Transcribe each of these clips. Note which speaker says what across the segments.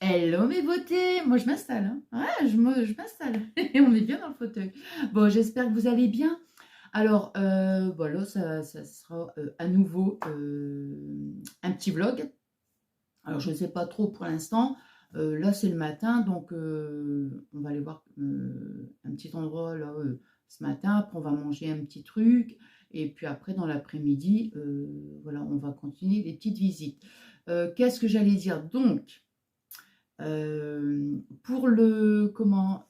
Speaker 1: Hello mes beautés, moi je m'installe, hein. Ouais, je m'installe et on est bien dans le fauteuil. Bon, j'espère que vous allez bien. Alors, voilà, ça sera à nouveau un petit vlog. Alors, je ne sais pas trop pour l'instant. Là, c'est le matin, donc on va aller voir un petit endroit là ce matin. Après, on va manger un petit truc. Et puis après, dans l'après-midi, voilà, on va continuer les petites visites. Qu'est-ce que j'allais dire? Donc, pour le comment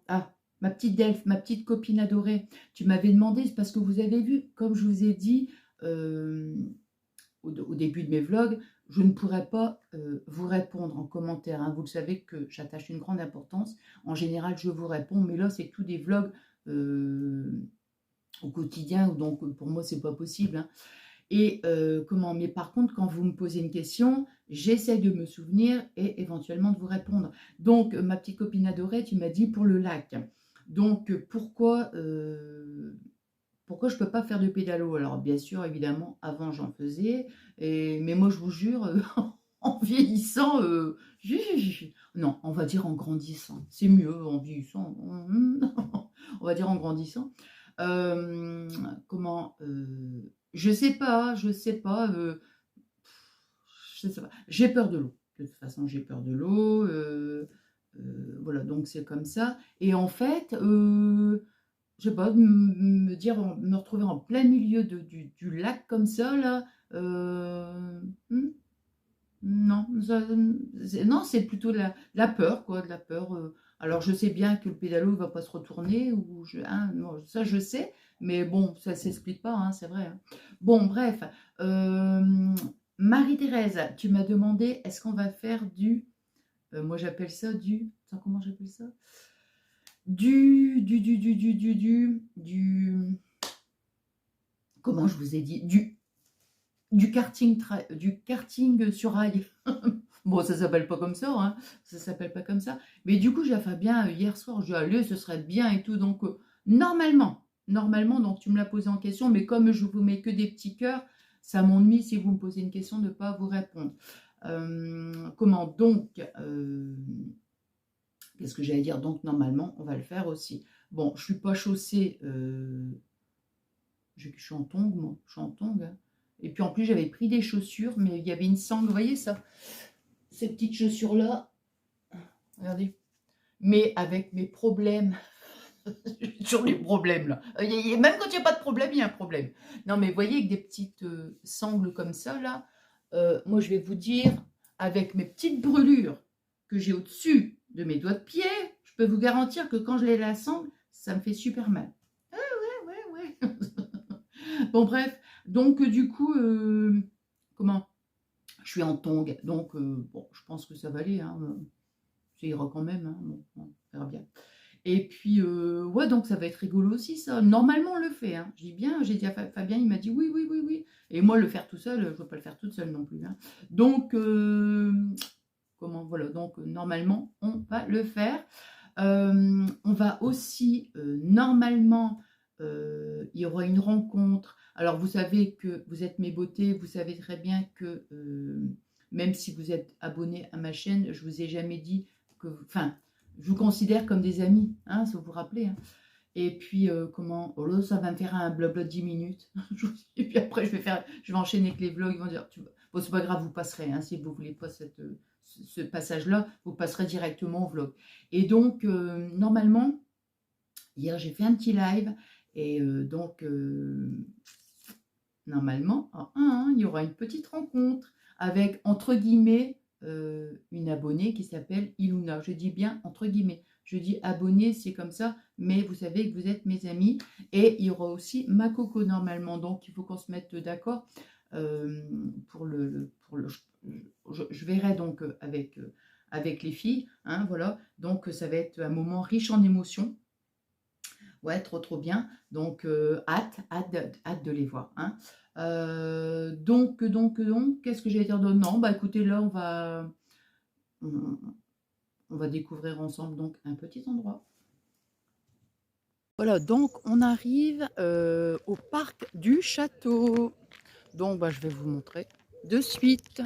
Speaker 1: ah, ma petite Delphes, ma petite copine adorée, tu m'avais demandé, c'est parce que vous avez vu, comme je vous ai dit au début de mes vlogs, je ne pourrais pas vous répondre en commentaire, hein. Vous le savez que j'attache une grande importance. En général, je vous réponds, mais là, c'est tous des vlogs au quotidien, donc pour moi, c'est pas possible, hein. Et mais par contre, quand vous me posez une question, j'essaie de me souvenir et éventuellement de vous répondre. Donc, ma petite copine adorée, tu m'as dit pour le lac. Donc, pourquoi je ne peux pas faire de pédalo? Alors, bien sûr, évidemment, avant, j'en faisais. Mais moi, je vous jure, en vieillissant, non, on va dire en grandissant. C'est mieux en vieillissant. On va dire en grandissant. Euh, comment je sais pas, je sais pas. J'ai peur de l'eau. De toute façon, j'ai peur de l'eau. Voilà, donc c'est comme ça. Et en fait, je sais pas, me retrouver en plein milieu du lac comme ça, là, non, non, c'est plutôt la peur, quoi, de la peur. Alors, je sais bien que le pédalo ne va pas se retourner, non, ça je sais, mais bon, ça ne s'explique pas, hein, c'est vrai, hein. Bon, bref, euh, Marie-Thérèse, tu m'as demandé, est-ce qu'on va faire moi j'appelle ça attends, comment j'appelle ça? Comment je vous ai dit? Du karting sur rail. Bon, ça s'appelle pas comme ça, hein. Ça s'appelle pas comme ça. Mais du coup, j'ai fait bien hier soir, je dis, allez, ce serait bien et tout. Donc, normalement, donc tu me l'as posé en question, mais comme je vous mets que des petits cœurs, ça m'ennuie si vous me posez une question de ne pas vous répondre. Comment donc Qu'est-ce que j'allais dire? Donc, normalement, on va le faire aussi. Bon, je suis pas chaussée. Je suis en tongue, moi. Je suis en tongue, hein. Et puis en plus, j'avais pris des chaussures, mais il y avait une sangle. Vous voyez ça? Ces petites chaussures-là. Regardez. Mais avec mes problèmes. J'ai toujours les problèmes, là. Même quand il n'y a pas de problème, il y a un problème. Non, mais vous voyez, avec des petites sangles comme ça, là, moi, je vais vous dire, avec mes petites brûlures que j'ai au-dessus de mes doigts de pied, je peux vous garantir que quand je les la sangle, ça me fait super mal. Ah ouais, ouais, ouais. Bon, bref. Donc, du coup, comment je suis en tongue. Donc, bon, je pense que ça va aller, hein. Ça ira quand même, hein. Bon, on verra bien. Et puis, ouais, donc ça va être rigolo aussi, ça. Normalement, on le fait, hein. Je dis bien, j'ai dit à Fabien, il m'a dit oui, oui, oui, oui. Et moi, le faire tout seul, je ne veux pas le faire toute seule non plus, hein. Donc, voilà. Donc, normalement, on va le faire. On va aussi, normalement, il y aura une rencontre. Alors, vous savez que vous êtes mes beautés, vous savez très bien que même si vous êtes abonné à ma chaîne, je vous ai jamais dit enfin, je vous considère comme des amis, hein, si vous vous rappelez, hein. Et puis, oh là, ça va me faire un blabla de 10 minutes. Et puis après, je vais enchaîner avec les vlogs. Ils vont dire, bon, c'est pas grave, vous passerez, hein, si vous voulez pas ce passage-là, vous passerez directement au vlog. Et donc, normalement, hier, j'ai fait un petit live. Et donc, normalement, il y aura une petite rencontre avec, entre guillemets, une abonnée qui s'appelle Iluna. Je dis bien entre guillemets. Je dis abonnée, c'est comme ça, mais vous savez que vous êtes mes amis. Et il y aura aussi ma coco normalement. Donc, il faut qu'on se mette d'accord pour je verrai donc avec les filles, hein, voilà. Donc, ça va être un moment riche en émotions. Ouais, trop trop bien. Donc, hâte de les voir, hein. Donc, qu'est-ce que j'allais dire d'autre? Non, bah écoutez, là, on, on va découvrir ensemble donc un petit endroit. Voilà, donc on arrive au parc du château. Donc, bah, je vais vous montrer de suite.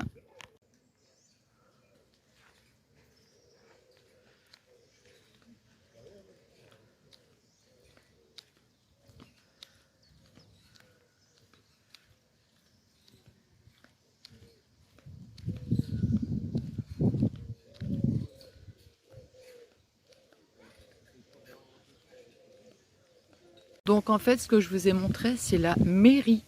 Speaker 1: Donc en fait, ce que je vous ai montré, c'est la mairie.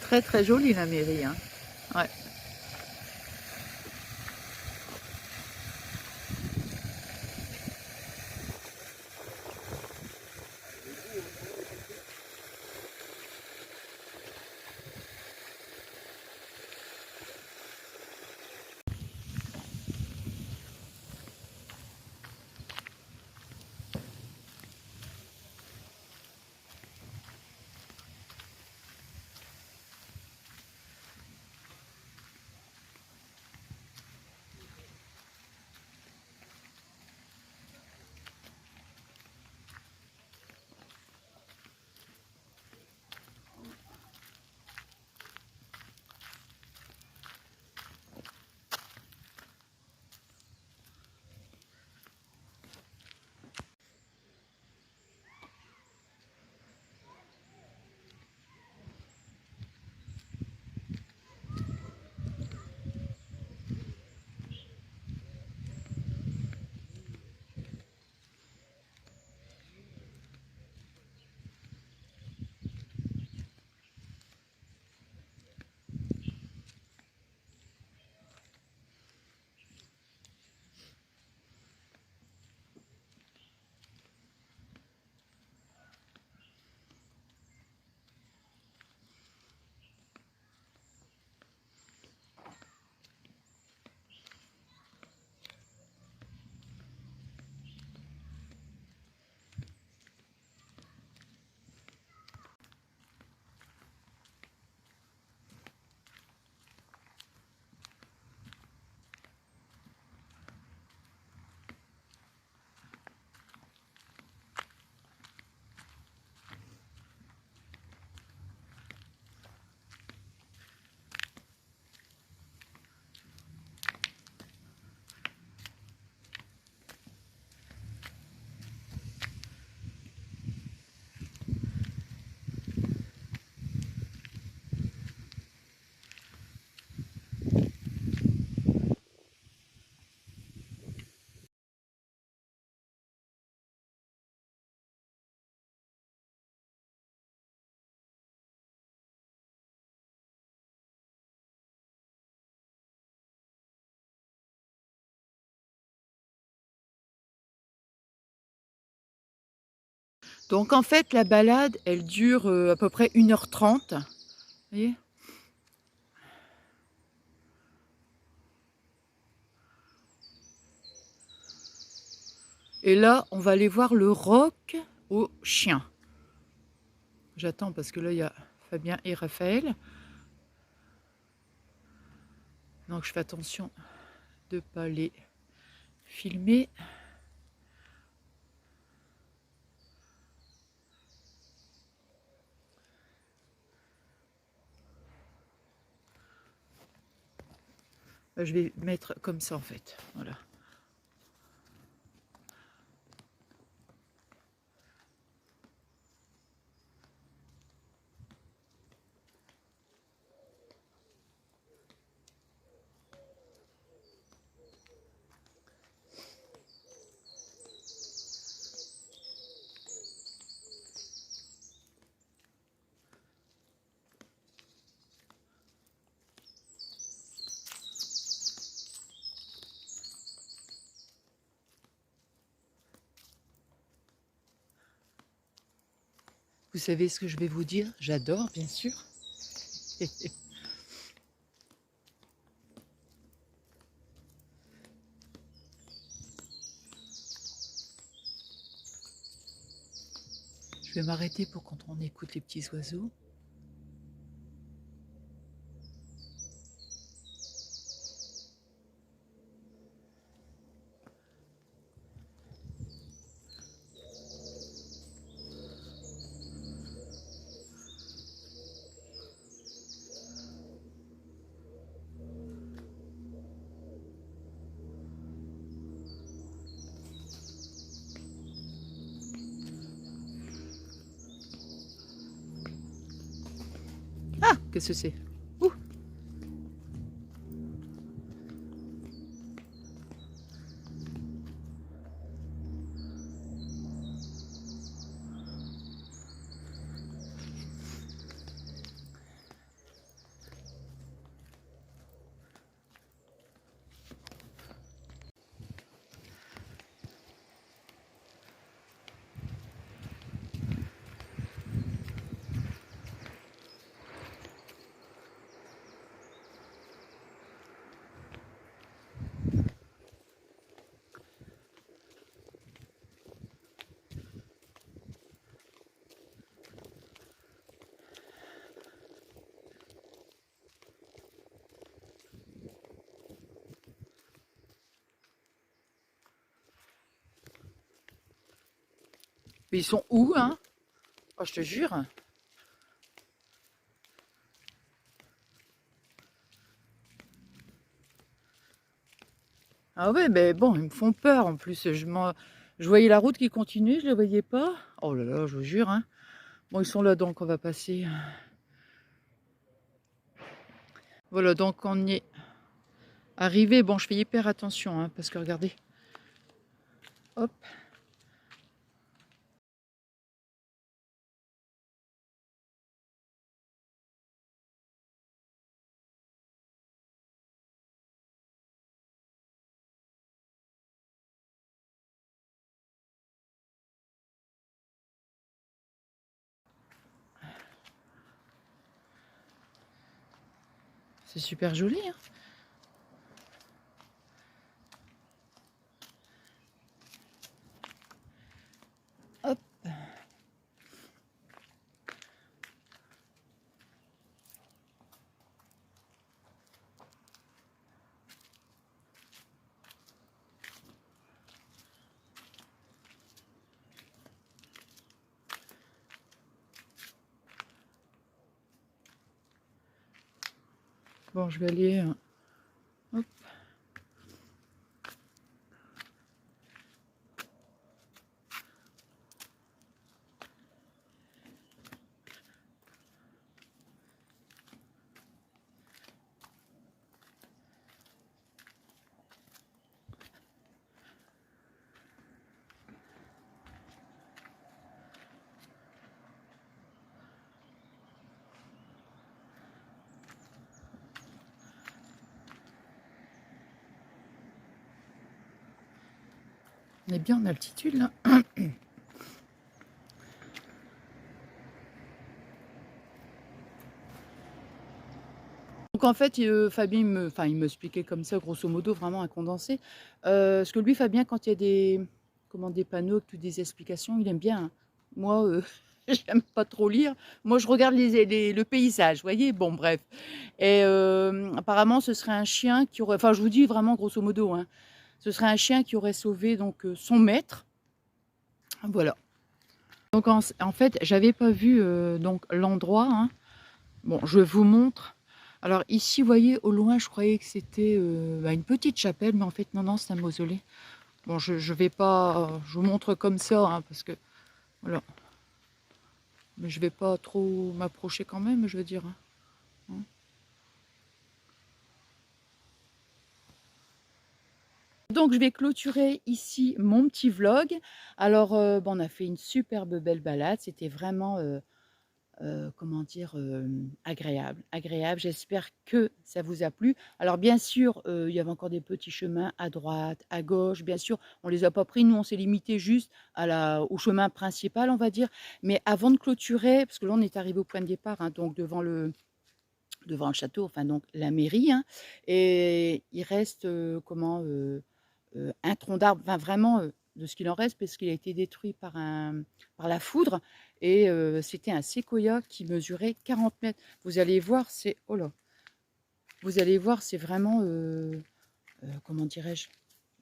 Speaker 1: Très très jolie la mairie, hein. Ouais. Donc en fait, la balade, elle dure à peu près 1h30. Vous voyez? Et là, on va aller voir le roc aux chiens. J'attends parce que là, il y a Fabien et Raphaël. Donc je fais attention de ne pas les filmer. Je vais mettre comme ça en fait. Voilà. Vous savez ce que je vais vous dire? J'adore, bien sûr. Je vais m'arrêter pour quand on écoute les petits oiseaux. Ah, qu'est-ce que c'est? Ouh. Mais ils sont où, hein? Oh, je te jure. Ah ouais, mais bon, ils me font peur en plus. Je voyais la route qui continuait, je ne la voyais pas. Oh là là, je vous jure, hein. Bon, ils sont là, donc on va passer. Voilà, donc on y est arrivé. Bon, je fais hyper attention, hein, parce que regardez. Hop. C'est super joli, hein. Hop. Bon, je vais aller. Hop. On est bien en altitude, là. Donc en fait, Fabien, il me expliquait comme ça, grosso modo, vraiment un condensé. Parce que lui, Fabien, quand il y a des panneaux, toutes des explications, il aime bien, hein. Moi, j'aime pas trop lire. Moi, je regarde le paysage, vous voyez. Bon, bref. Et apparemment, ce serait un chien qui aurait... Enfin, je vous dis vraiment, grosso modo, hein. Ce serait un chien qui aurait sauvé donc son maître. Voilà. Donc en fait, j'avais pas vu donc l'endroit, hein. Bon, je vous montre. Alors ici, vous voyez, au loin, je croyais que c'était une petite chapelle, mais en fait, non, non, c'est un mausolée. Bon, je vais pas, je vous montre comme ça, hein, parce que, voilà. Mais je vais pas trop m'approcher quand même, je veux dire, hein. Donc, je vais clôturer ici mon petit vlog. Alors, bon, on a fait une superbe belle balade. C'était vraiment comment dire, agréable, agréable. J'espère que ça vous a plu. Alors bien sûr, il y avait encore des petits chemins à droite, à gauche. Bien sûr, on les a pas pris. Nous, on s'est limité juste au chemin principal, on va dire. Mais avant de clôturer, parce que là, on est arrivé au point de départ, hein, donc devant le château, enfin donc la mairie, hein, et il reste, un tronc d'arbre, enfin vraiment, de ce qu'il en reste, parce qu'il a été détruit par la foudre, et c'était un séquoia qui mesurait 40 mètres. Vous allez voir, c'est, oh là, vous allez voir, c'est vraiment, comment dirais-je,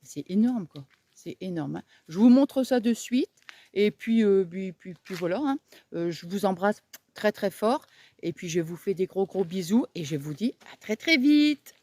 Speaker 1: c'est énorme, quoi. C'est énorme, hein. Je vous montre ça de suite, et puis, puis voilà, hein. Je vous embrasse très très fort, et puis je vous fais des gros gros bisous, et je vous dis à très très vite.